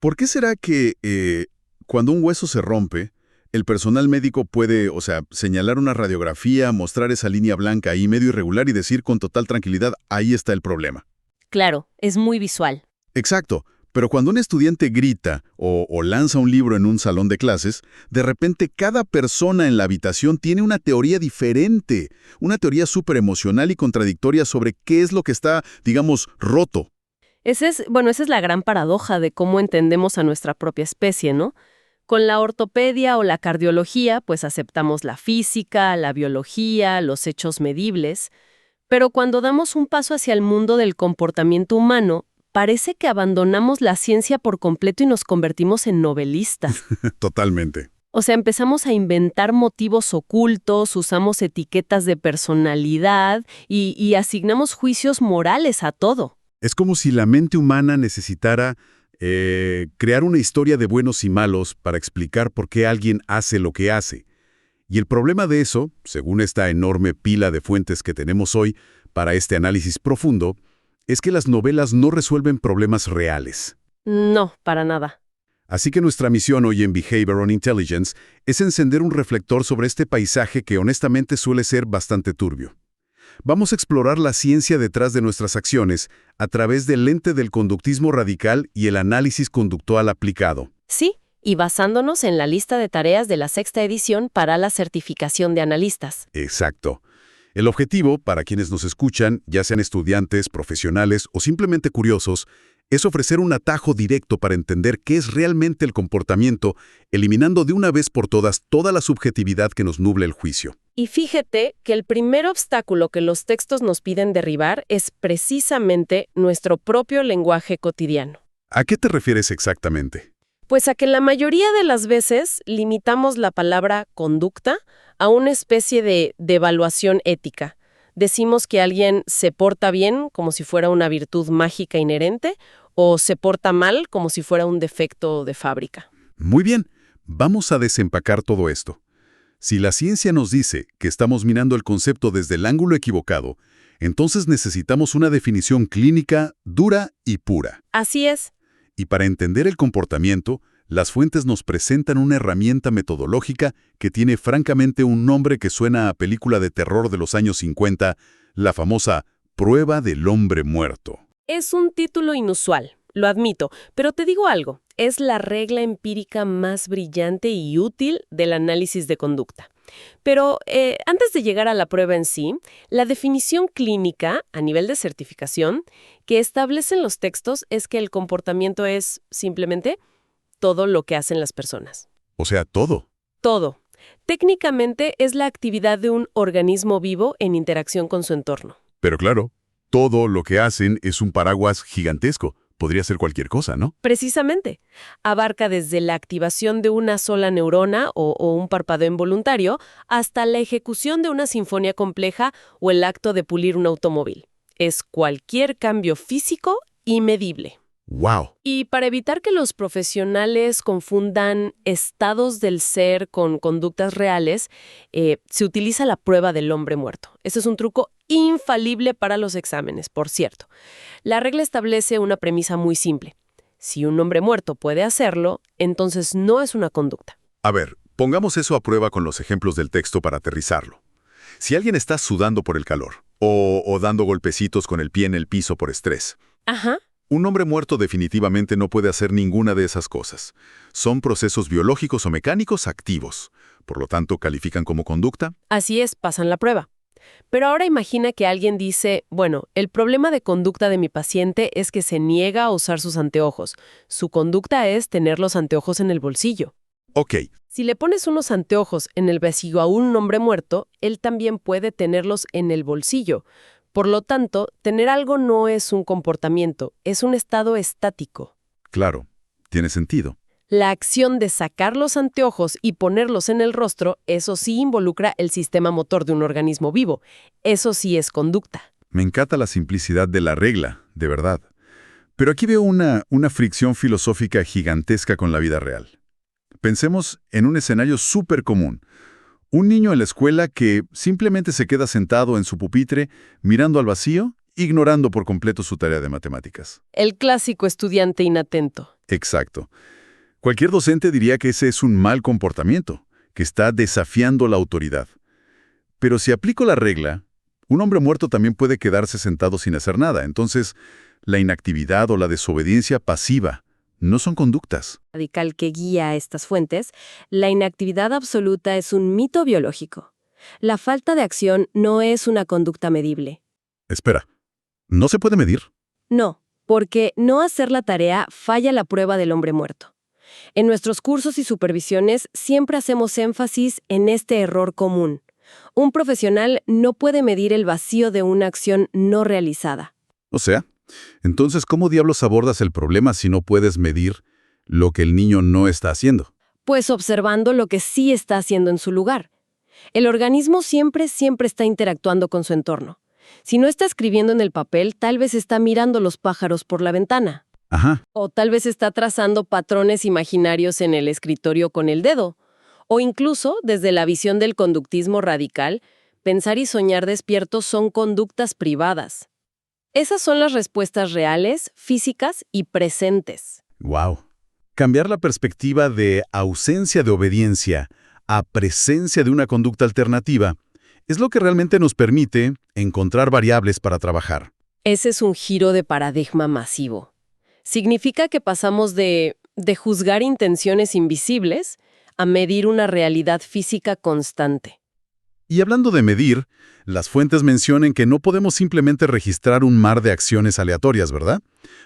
¿Por qué será que cuando un hueso se rompe, el personal médico puede, señalar una radiografía, mostrar esa línea blanca ahí medio irregular y decir con total tranquilidad, ahí está el problema? Claro, es muy visual. Exacto, pero cuando un estudiante grita o lanza un libro en un salón de clases, de repente cada persona en la habitación tiene una teoría diferente, una teoría súper emocional y contradictoria sobre qué es lo que está, digamos, roto. Esa es la gran paradoja de cómo entendemos a nuestra propia especie, ¿no? Con la ortopedia o la cardiología, pues aceptamos la física, la biología, los hechos medibles, pero cuando damos un paso hacia el mundo del comportamiento humano, parece que abandonamos la ciencia por completo y nos convertimos en novelistas. Totalmente. O sea, empezamos a inventar motivos ocultos, usamos etiquetas de personalidad y asignamos juicios morales a todo. Es como si la mente humana necesitara crear una historia de buenos y malos para explicar por qué alguien hace lo que hace. Y el problema de eso, según esta enorme pila de fuentes que tenemos hoy para este análisis profundo, es que las novelas no resuelven problemas reales. No, para nada. Así que nuestra misión hoy en Behavioral Intelligence es encender un reflector sobre este paisaje que honestamente suele ser bastante turbio. Vamos a explorar la ciencia detrás de nuestras acciones a través del lente del conductismo radical y el análisis conductual aplicado. Sí, y basándonos en la lista de tareas de la sexta edición para la certificación de analistas. Exacto. El objetivo, para quienes nos escuchan, ya sean estudiantes, profesionales o simplemente curiosos, es ofrecer un atajo directo para entender qué es realmente el comportamiento, eliminando de una vez por todas toda la subjetividad que nos nuble el juicio. Y fíjate que el primer obstáculo que los textos nos piden derribar es precisamente nuestro propio lenguaje cotidiano. ¿A qué te refieres exactamente? Pues a que la mayoría de las veces limitamos la palabra conducta a una especie de evaluación ética. Decimos que alguien se porta bien como si fuera una virtud mágica inherente o se porta mal como si fuera un defecto de fábrica. Muy bien, vamos a desempacar todo esto. Si la ciencia nos dice que estamos mirando el concepto desde el ángulo equivocado, entonces necesitamos una definición clínica dura y pura. Así es. Y para entender el comportamiento, las fuentes nos presentan una herramienta metodológica que tiene francamente un nombre que suena a película de terror de los años 50, la famosa prueba del hombre muerto. Es un título inusual, lo admito, pero te digo algo, es la regla empírica más brillante y útil del análisis de conducta. Pero antes de llegar a la prueba en sí, la definición clínica, a nivel de certificación, que establecen los textos es que el comportamiento es, simplemente, todo lo que hacen las personas. O sea, todo. Todo. Técnicamente es la actividad de un organismo vivo en interacción con su entorno. Pero claro, todo lo que hacen es un paraguas gigantesco. Podría ser cualquier cosa, ¿no? Precisamente. Abarca desde la activación de una sola neurona o un parpadeo involuntario hasta la ejecución de una sinfonía compleja o el acto de pulir un automóvil. Es cualquier cambio físico y medible. ¡Wow! Y para evitar que los profesionales confundan estados del ser con conductas reales, se utiliza la prueba del hombre muerto. Ese es un truco infalible para los exámenes, por cierto. La regla establece una premisa muy simple. Si un hombre muerto puede hacerlo, entonces no es una conducta. A ver, pongamos eso a prueba con los ejemplos del texto para aterrizarlo. Si alguien está sudando por el calor, o dando golpecitos con el pie en el piso por estrés, Ajá. un hombre muerto definitivamente no puede hacer ninguna de esas cosas. Son procesos biológicos o mecánicos activos. Por lo tanto, ¿califican como conducta? Así es, pasan la prueba. Pero ahora imagina que alguien dice, bueno, el problema de conducta de mi paciente es que se niega a usar sus anteojos. Su conducta es tener los anteojos en el bolsillo. Ok, Si le pones unos anteojos en el bolsillo a un hombre muerto, él también puede tenerlos en el bolsillo. Por lo tanto, tener algo no es un comportamiento, es un estado estático. claro, tiene sentido. La acción de sacar los anteojos y ponerlos en el rostro, eso sí involucra el sistema motor de un organismo vivo. Eso sí es conducta. Me encanta la simplicidad de la regla, de verdad. Pero aquí veo una fricción filosófica gigantesca con la vida real. Pensemos en un escenario súper común. Un niño en la escuela que simplemente se queda sentado en su pupitre mirando al vacío ignorando por completo su tarea de matemáticas. El clásico estudiante inatento. Exacto. Cualquier docente diría que ese es un mal comportamiento, que está desafiando la autoridad. Pero si aplico la regla, un hombre muerto también puede quedarse sentado sin hacer nada. Entonces, la inactividad o la desobediencia pasiva no son conductas. Radical que guía a estas fuentes, la inactividad absoluta es un mito biológico. La falta de acción no es una conducta medible. Espera, ¿no se puede medir? No, porque no hacer la tarea falla la prueba del hombre muerto. En nuestros cursos y supervisiones siempre hacemos énfasis en este error común. Un profesional no puede medir el vacío de una acción no realizada. O sea, entonces, ¿cómo diablos abordas el problema si no puedes medir lo que el niño no está haciendo? Pues observando lo que sí está haciendo en su lugar. El organismo siempre está interactuando con su entorno. Si no está escribiendo en el papel, tal vez está mirando los pájaros por la ventana. Ajá. O tal vez está trazando patrones imaginarios en el escritorio con el dedo. O incluso, desde la visión del conductismo radical, pensar y soñar despiertos son conductas privadas. Esas son las respuestas reales, físicas y presentes. Wow. Cambiar la perspectiva de ausencia de obediencia a presencia de una conducta alternativa es lo que realmente nos permite encontrar variables para trabajar. Ese es un giro de paradigma masivo. Significa que pasamos de juzgar intenciones invisibles a medir una realidad física constante. Y hablando de medir, las fuentes mencionan que no podemos simplemente registrar un mar de acciones aleatorias, ¿verdad?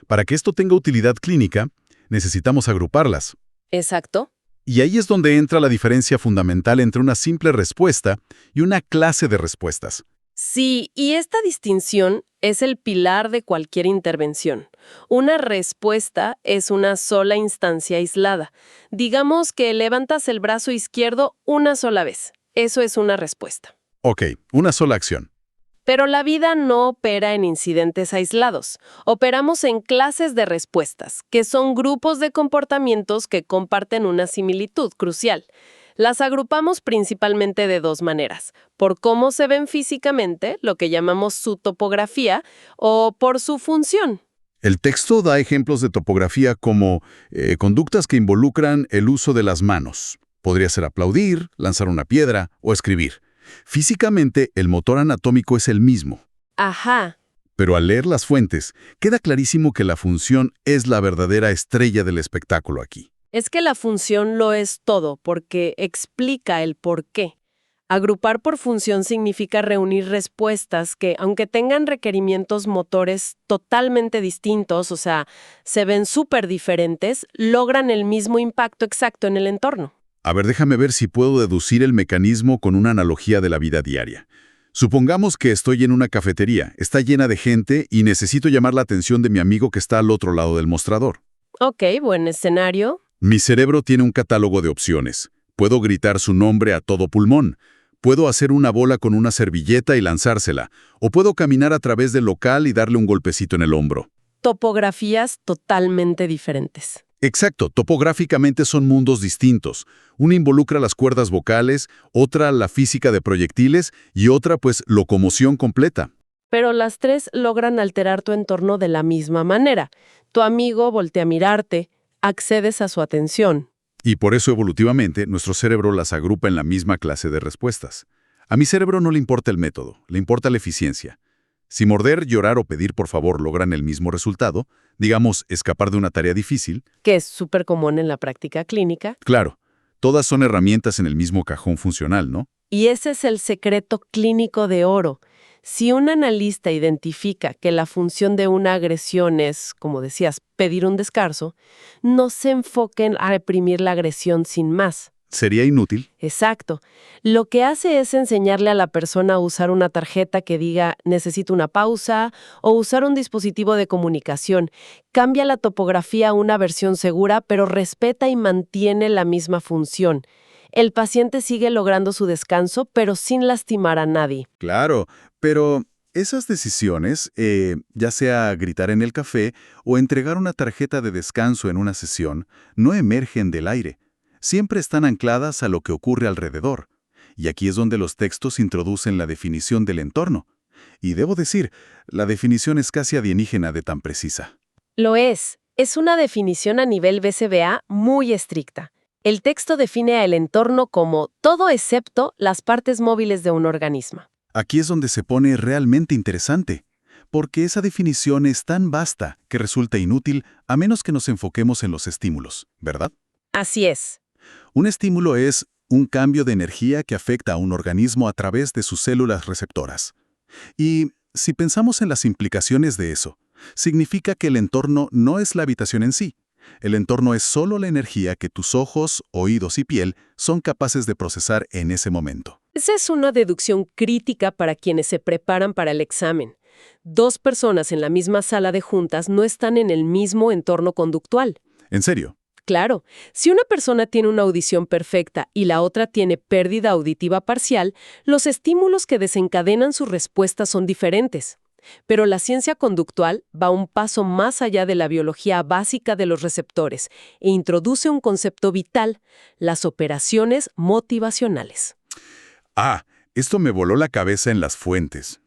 Para que esto tenga utilidad clínica, necesitamos agruparlas. Exacto. Y ahí es donde entra la diferencia fundamental entre una simple respuesta y una clase de respuestas. Sí, y esta distinción es el pilar de cualquier intervención. Una respuesta es una sola instancia aislada. Digamos que levantas el brazo izquierdo una sola vez. Eso es una respuesta. Ok, una sola acción. Pero la vida no opera en incidentes aislados. Operamos en clases de respuestas, que son grupos de comportamientos que comparten una similitud crucial. Las agrupamos principalmente de dos maneras: por cómo se ven físicamente, lo que llamamos su topografía, o por su función. El texto da ejemplos de topografía como conductas que involucran el uso de las manos. Podría ser aplaudir, lanzar una piedra o escribir. Físicamente, el motor anatómico es el mismo. Ajá. Pero al leer las fuentes, queda clarísimo que la función es la verdadera estrella del espectáculo aquí. Es que la función lo es todo, porque explica el por qué. Agrupar por función significa reunir respuestas que, aunque tengan requerimientos motores totalmente distintos, o sea, se ven súper diferentes, logran el mismo impacto exacto en el entorno. A ver, déjame ver si puedo deducir el mecanismo con una analogía de la vida diaria. Supongamos que estoy en una cafetería, está llena de gente y necesito llamar la atención de mi amigo que está al otro lado del mostrador. Ok, buen escenario. Mi cerebro tiene un catálogo de opciones. Puedo gritar su nombre a todo pulmón. Puedo hacer una bola con una servilleta y lanzársela. O puedo caminar a través del local y darle un golpecito en el hombro. Topografías totalmente diferentes. Exacto, topográficamente son mundos distintos. Una involucra las cuerdas vocales, otra la física de proyectiles y otra, pues, locomoción completa. Pero las tres logran alterar tu entorno de la misma manera. Tu amigo voltea a mirarte, accedes a su atención. Y por eso evolutivamente nuestro cerebro las agrupa en la misma clase de respuestas. A mi cerebro no le importa el método, le importa la eficiencia. Si morder, llorar o pedir por favor logran el mismo resultado, digamos, escapar de una tarea difícil, Que es súper común en la práctica clínica. claro, todas son herramientas en el mismo cajón funcional, ¿no? Y ese es el secreto clínico de oro. Si un analista identifica que la función de una agresión es, como decías, pedir un descanso, no se enfoquen a reprimir la agresión sin más. ¿Sería inútil? Exacto. Lo que hace es enseñarle a la persona a usar una tarjeta que diga necesito una pausa o usar un dispositivo de comunicación. Cambia la topografía a una versión segura, pero respeta y mantiene la misma función. El paciente sigue logrando su descanso, pero sin lastimar a nadie. Claro, pero esas decisiones, ya sea gritar en el café o entregar una tarjeta de descanso en una sesión, no emergen del aire. Siempre están ancladas a lo que ocurre alrededor. Y aquí es donde los textos introducen la definición del entorno. Y debo decir, la definición es casi alienígena de tan precisa. Lo es. Es una definición a nivel BCBA muy estricta. El texto define el entorno como todo excepto las partes móviles de un organismo. Aquí es donde se pone realmente interesante, porque esa definición es tan vasta que resulta inútil a menos que nos enfoquemos en los estímulos, ¿verdad? Así es. Un estímulo es un cambio de energía que afecta a un organismo a través de sus células receptoras. Y si pensamos en las implicaciones de eso, significa que el entorno no es la habitación en sí. El entorno es solo la energía que tus ojos, oídos y piel son capaces de procesar en ese momento. Esa es una deducción crítica para quienes se preparan para el examen. Dos personas en la misma sala de juntas no están en el mismo entorno conductual. ¿En serio? Claro, si una persona tiene una audición perfecta y la otra tiene pérdida auditiva parcial, los estímulos que desencadenan su respuesta son diferentes. Pero la ciencia conductual va un paso más allá de la biología básica de los receptores e introduce un concepto vital, las operaciones motivacionales. Esto me voló la cabeza en las fuentes.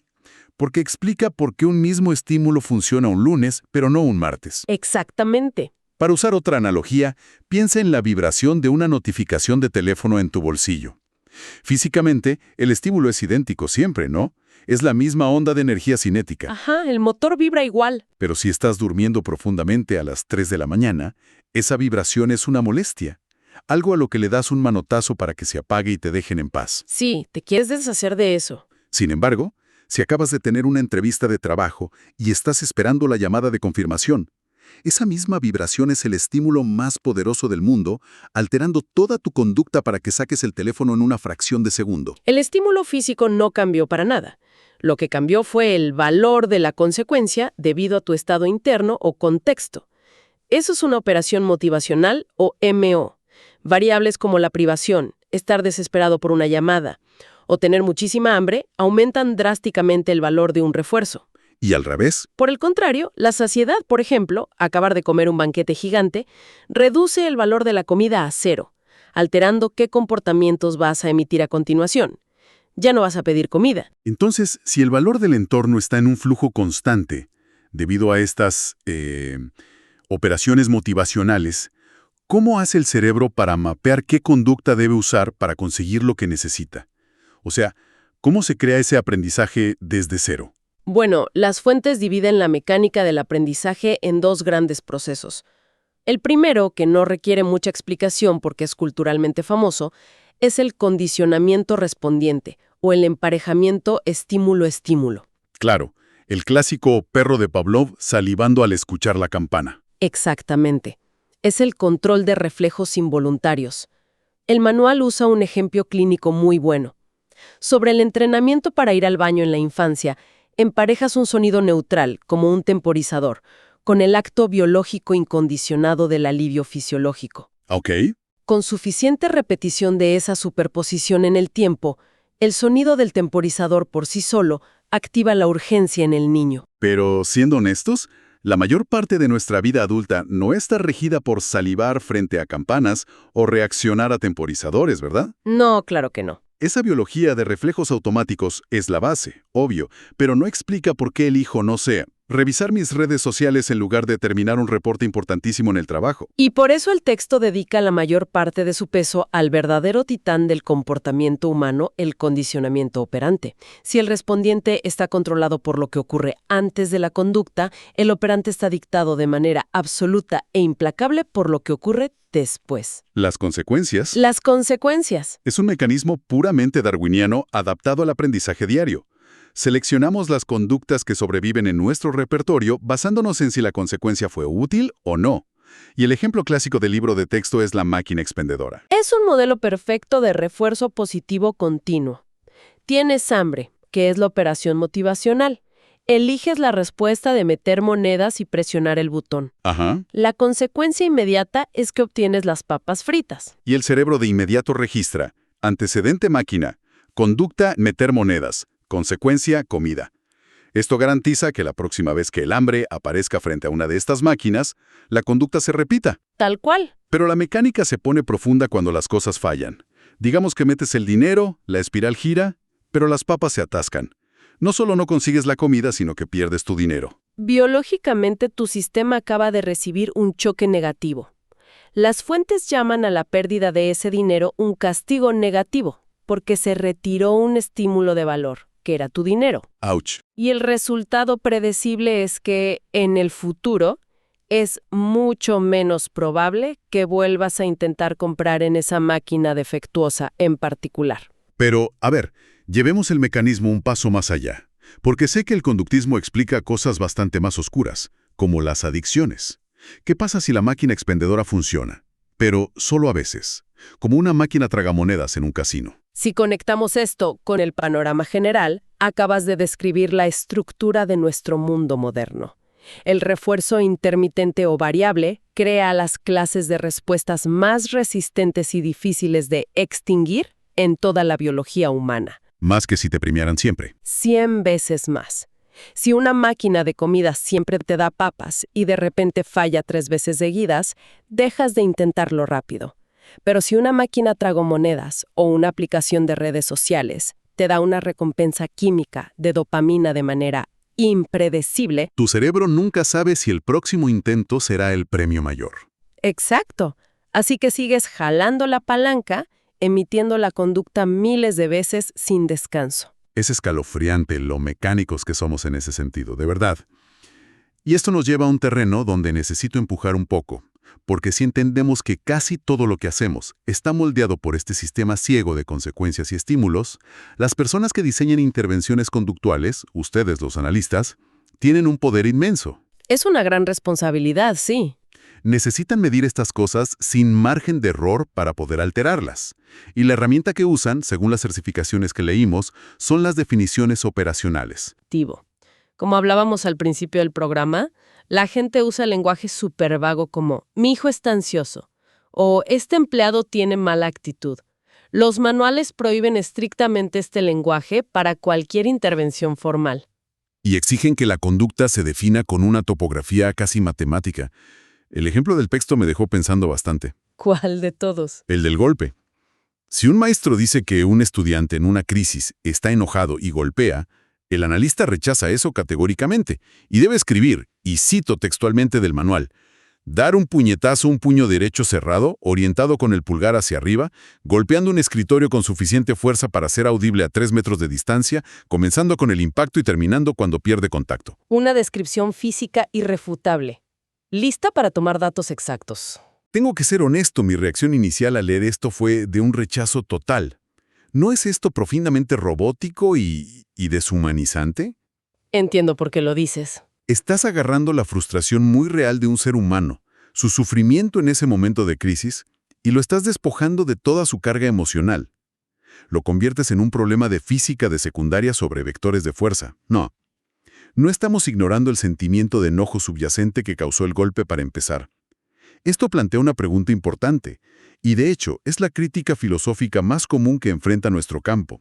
Porque explica por qué un mismo estímulo funciona un lunes, pero no un martes. Exactamente. Para usar otra analogía, piensa en la vibración de una notificación de teléfono en tu bolsillo. Físicamente, el estímulo es idéntico siempre, ¿no? Es la misma onda de energía cinética. Ajá, el motor vibra igual. Pero si estás durmiendo profundamente a las 3 de la mañana, esa vibración es una molestia. Algo a lo que le das un manotazo para que se apague y te dejen en paz. Sí, te quieres deshacer de eso. Sin embargo, si acabas de tener una entrevista de trabajo y estás esperando la llamada de confirmación, esa misma vibración es el estímulo más poderoso del mundo, alterando toda tu conducta para que saques el teléfono en una fracción de segundo. El estímulo físico no cambió para nada. Lo que cambió fue el valor de la consecuencia debido a tu estado interno o contexto. Eso es una operación motivacional o MO. Variables como la privación, estar desesperado por una llamada o tener muchísima hambre aumentan drásticamente el valor de un refuerzo. ¿Y al revés? Por el contrario, la saciedad, por ejemplo, acabar de comer un banquete gigante, reduce el valor de la comida a cero, alterando qué comportamientos vas a emitir a continuación. Ya no vas a pedir comida. Entonces, si el valor del entorno está en un flujo constante, debido a estas operaciones motivacionales, ¿cómo hace el cerebro para mapear qué conducta debe usar para conseguir lo que necesita? O sea, ¿cómo se crea ese aprendizaje desde cero? Bueno, las fuentes dividen la mecánica del aprendizaje en dos grandes procesos. El primero, que no requiere mucha explicación porque es culturalmente famoso, es el condicionamiento respondiente o el emparejamiento estímulo-estímulo. Claro, el clásico perro de Pavlov salivando al escuchar la campana. Exactamente. Es el control de reflejos involuntarios. El manual usa un ejemplo clínico muy bueno. Sobre el entrenamiento para ir al baño en la infancia, emparejas un sonido neutral, como un temporizador, con el acto biológico incondicionado del alivio fisiológico. ¿Ok? Con suficiente repetición de esa superposición en el tiempo, el sonido del temporizador por sí solo activa la urgencia en el niño. Pero, siendo honestos, la mayor parte de nuestra vida adulta no está regida por salivar frente a campanas o reaccionar a temporizadores, ¿verdad? No, claro que no. Esa biología de reflejos automáticos es la base, obvio, pero no explica por qué elijo, no sé, revisar mis redes sociales en lugar de terminar un reporte importantísimo en el trabajo. Y por eso el texto dedica la mayor parte de su peso al verdadero titán del comportamiento humano, el condicionamiento operante. Si el respondiente está controlado por lo que ocurre antes de la conducta, el operante está dictado de manera absoluta e implacable por lo que ocurre después. Las consecuencias. Las consecuencias. Es un mecanismo puramente darwiniano adaptado al aprendizaje diario. Seleccionamos las conductas que sobreviven en nuestro repertorio basándonos en si la consecuencia fue útil o no. Y el ejemplo clásico del libro de texto es la máquina expendedora. Es un modelo perfecto de refuerzo positivo continuo. Tienes hambre, que es la operación motivacional. Eliges la respuesta de meter monedas y presionar el botón. Ajá. La consecuencia inmediata es que obtienes las papas fritas. Y el cerebro de inmediato registra: antecedente máquina, conducta meter monedas, consecuencia comida. Esto garantiza que la próxima vez que el hambre aparezca frente a una de estas máquinas, la conducta se repita. Tal cual. Pero la mecánica se pone profunda cuando las cosas fallan. Digamos que metes el dinero, la espiral gira, pero las papas se atascan. No solo no consigues la comida, sino que pierdes tu dinero. Biológicamente, tu sistema acaba de recibir un choque negativo. Las fuentes llaman a la pérdida de ese dinero un castigo negativo, porque se retiró un estímulo de valor, que era tu dinero. Ouch. Y el resultado predecible es que, en el futuro, es mucho menos probable que vuelvas a intentar comprar en esa máquina defectuosa en particular. Pero, a ver, llevemos el mecanismo un paso más allá, porque sé que el conductismo explica cosas bastante más oscuras, como las adicciones. ¿Qué pasa si la máquina expendedora funciona? Pero solo a veces, como una máquina tragamonedas en un casino. Si conectamos esto con el panorama general, acabas de describir la estructura de nuestro mundo moderno. El refuerzo intermitente o variable crea las clases de respuestas más resistentes y difíciles de extinguir en toda la biología humana. Más que si te premiaran siempre. 100 veces más. Si una máquina de comida siempre te da papas y de repente falla 3 veces seguidas, dejas de intentarlo rápido. Pero si una máquina tragamonedas o una aplicación de redes sociales te da una recompensa química de dopamina de manera impredecible... Tu cerebro nunca sabe si el próximo intento será el premio mayor. Exacto. Así que sigues jalando la palanca, emitiendo la conducta miles de veces sin descanso. Es escalofriante lo mecánicos que somos en ese sentido, de verdad. Y esto nos lleva a un terreno donde necesito empujar un poco, porque si entendemos que casi todo lo que hacemos está moldeado por este sistema ciego de consecuencias y estímulos, las personas que diseñan intervenciones conductuales, ustedes los analistas, tienen un poder inmenso. Es una gran responsabilidad, sí. Necesitan medir estas cosas sin margen de error para poder alterarlas. Y la herramienta que usan, según las certificaciones que leímos, son las definiciones operacionales. Como hablábamos al principio del programa, la gente usa el lenguaje súper vago como «mi hijo está ansioso» o «este empleado tiene mala actitud». Los manuales prohíben estrictamente este lenguaje para cualquier intervención formal. Y exigen que la conducta se defina con una topografía casi matemática. El ejemplo del texto me dejó pensando bastante. ¿Cuál de todos? El del golpe. Si un maestro dice que un estudiante en una crisis está enojado y golpea, el analista rechaza eso categóricamente y debe escribir, y cito textualmente del manual, dar un puñetazo, un puño derecho cerrado, orientado con el pulgar hacia arriba, golpeando un escritorio con suficiente fuerza para ser audible a 3 metros de distancia, comenzando con el impacto y terminando cuando pierde contacto. Una descripción física irrefutable. Lista para tomar datos exactos. Tengo que ser honesto, mi reacción inicial al leer esto fue de un rechazo total. ¿No es esto profundamente robótico y deshumanizante? Entiendo por qué lo dices. Estás agarrando la frustración muy real de un ser humano, su sufrimiento en ese momento de crisis, y lo estás despojando de toda su carga emocional. Lo conviertes en un problema de física de secundaria sobre vectores de fuerza. No estamos ignorando el sentimiento de enojo subyacente que causó el golpe para empezar. Esto plantea una pregunta importante, y de hecho es la crítica filosófica más común que enfrenta nuestro campo.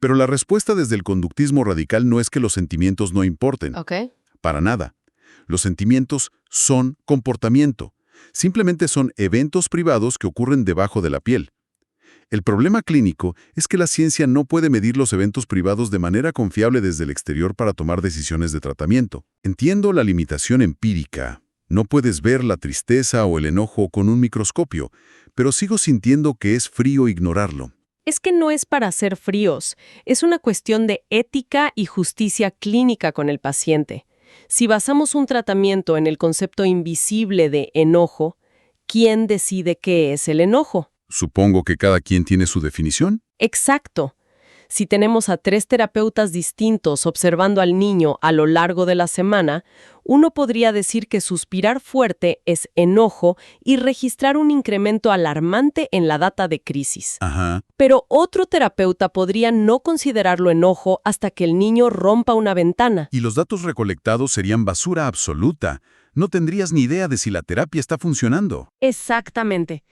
Pero la respuesta desde el conductismo radical no es que los sentimientos no importen. Para nada. Los sentimientos son comportamiento. Simplemente son eventos privados que ocurren debajo de la piel. El problema clínico es que la ciencia no puede medir los eventos privados de manera confiable desde el exterior para tomar decisiones de tratamiento. Entiendo la limitación empírica. No puedes ver la tristeza o el enojo con un microscopio, pero sigo sintiendo que es frío ignorarlo. Es que no es para ser fríos, es una cuestión de ética y justicia clínica con el paciente. Si basamos un tratamiento en el concepto invisible de enojo, ¿quién decide qué es el enojo? Supongo que cada quien tiene su definición. Exacto. Si tenemos a 3 terapeutas distintos observando al niño a lo largo de la semana, uno podría decir que suspirar fuerte es enojo y registrar un incremento alarmante en la data de crisis. Pero otro terapeuta podría no considerarlo enojo hasta que el niño rompa una ventana. Y los datos recolectados serían basura absoluta. No tendrías ni idea de si la terapia está funcionando. Exactamente.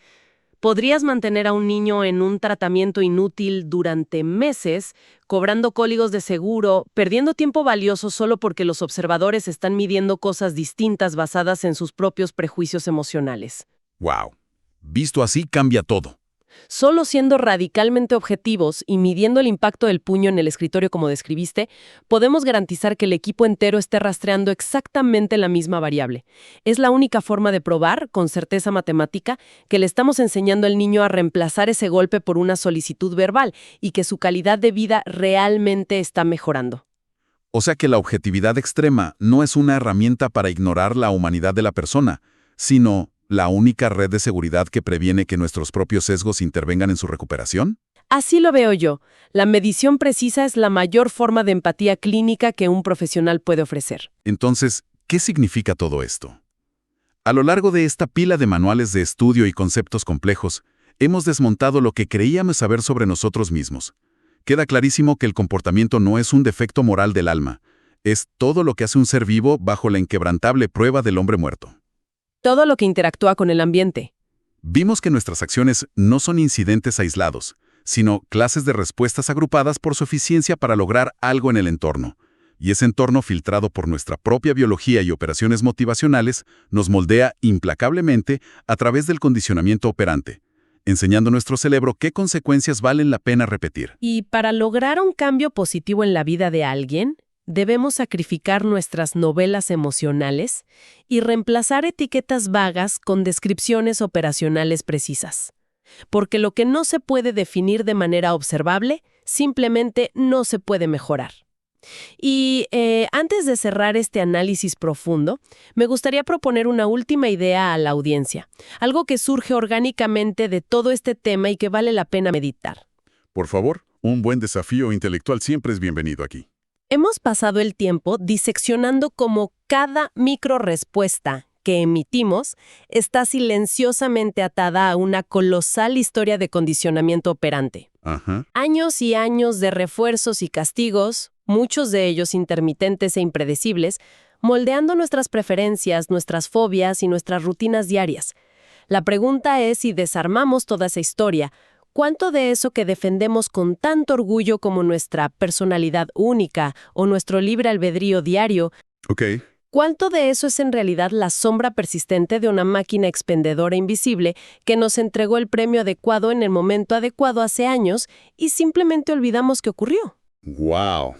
Podrías mantener a un niño en un tratamiento inútil durante meses, cobrando códigos de seguro, perdiendo tiempo valioso solo porque los observadores están midiendo cosas distintas basadas en sus propios prejuicios emocionales. ¡Wow! Visto así, cambia todo. Solo siendo radicalmente objetivos y midiendo el impacto del puño en el escritorio como describiste, podemos garantizar que el equipo entero esté rastreando exactamente la misma variable. Es la única forma de probar, con certeza matemática, que le estamos enseñando al niño a reemplazar ese golpe por una solicitud verbal y que su calidad de vida realmente está mejorando. O sea que la objetividad extrema no es una herramienta para ignorar la humanidad de la persona, sino la única red de seguridad que previene que nuestros propios sesgos intervengan en su recuperación. Así lo veo yo. La medición precisa es la mayor forma de empatía clínica que un profesional puede ofrecer. Entonces, ¿qué significa todo esto? A lo largo de esta pila de manuales de estudio y conceptos complejos, hemos desmontado lo que creíamos saber sobre nosotros mismos. Queda clarísimo que el comportamiento no es un defecto moral del alma, es todo lo que hace un ser vivo bajo la inquebrantable prueba del hombre muerto. Todo lo que interactúa con el ambiente. Vimos que nuestras acciones no son incidentes aislados, sino clases de respuestas agrupadas por su eficiencia para lograr algo en el entorno. Y ese entorno, filtrado por nuestra propia biología y operaciones motivacionales, nos moldea implacablemente a través del condicionamiento operante, enseñando a nuestro cerebro qué consecuencias valen la pena repetir. Y para lograr un cambio positivo en la vida de alguien, debemos sacrificar nuestras novelas emocionales y reemplazar etiquetas vagas con descripciones operacionales precisas. Porque lo que no se puede definir de manera observable, simplemente no se puede mejorar. Y antes de cerrar este análisis profundo, me gustaría proponer una última idea a la audiencia, algo que surge orgánicamente de todo este tema y que vale la pena meditar. Por favor, un buen desafío intelectual siempre es bienvenido aquí. Hemos pasado el tiempo diseccionando cómo cada microrespuesta que emitimos está silenciosamente atada a una colosal historia de condicionamiento operante. Ajá. Años y años de refuerzos y castigos, muchos de ellos intermitentes e impredecibles, moldeando nuestras preferencias, nuestras fobias y nuestras rutinas diarias. La pregunta es si desarmamos toda esa historia, ¿cuánto de eso que defendemos con tanto orgullo como nuestra personalidad única o nuestro libre albedrío diario, Ok. cuánto de eso es en realidad la sombra persistente de una máquina expendedora invisible que nos entregó el premio adecuado en el momento adecuado hace años y simplemente olvidamos que ocurrió? ¡Wow!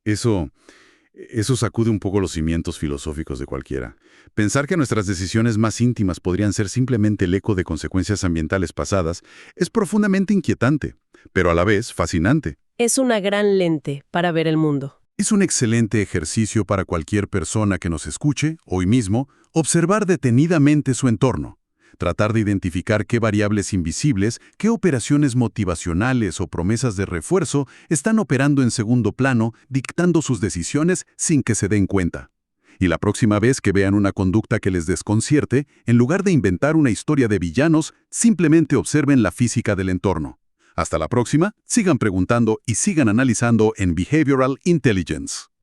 Eso sacude un poco los cimientos filosóficos de cualquiera. Pensar que nuestras decisiones más íntimas podrían ser simplemente el eco de consecuencias ambientales pasadas es profundamente inquietante, pero a la vez fascinante. Es una gran lente para ver el mundo. Es un excelente ejercicio para cualquier persona que nos escuche, hoy mismo, observar detenidamente su entorno. Tratar de identificar qué variables invisibles, qué operaciones motivacionales o promesas de refuerzo están operando en segundo plano, dictando sus decisiones sin que se den cuenta. Y la próxima vez que vean una conducta que les desconcierte, en lugar de inventar una historia de villanos, simplemente observen la física del entorno. Hasta la próxima, sigan preguntando y sigan analizando en Behavioral Intelligence.